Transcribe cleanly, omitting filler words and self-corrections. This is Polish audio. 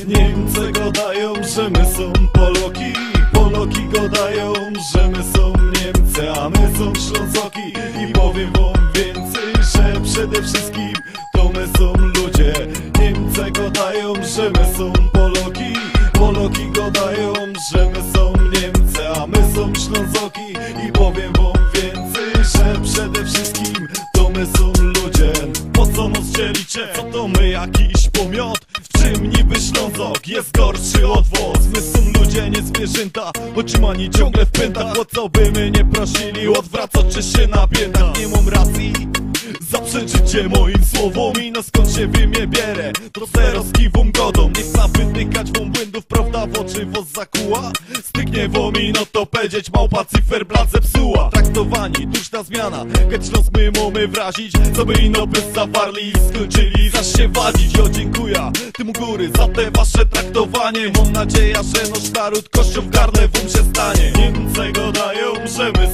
Niemcy gadają, że my są Poloki, Poloki gadają, że my są Niemcy, a my są Ślązoki. I powiem wam więcej, że przede wszystkim to my są ludzie. Niemcy gadają, że my są Poloki, Poloki gadają, że my są Niemcy, a my są Ślązoki. I powiem wam więcej, że przede wszystkim to my są ludzie. Po co nas dzielicie? Co to my, jakiś pomiot? W czym niby Ślązok jest gorszy od was? My są ludzie, nie zwierzęta, otrzymani ciągle w pętach. O co by my nie prosili, odwracacie się na piętach. Nie mam racji, zaprzeczycie moim słowom. I no skąd się wy mnie bierę, to zero z kiwą godą. Nie chcę wytykać wam błędów, prawda w oczy was zakuła. Styknie wam i no to powiedzieć, małpa cyferblat zepsuła. Traktowani, duszna zmiana, keď Śląsk my mamy wrazić, co by ino by zawarli i skończyli zaś się wadzić. Jo, dziękuję tym u góry za te wasze traktowanie. Mam nadzieję, że nasz naród kością w garnę wam się stanie. Niemcy gadają, że my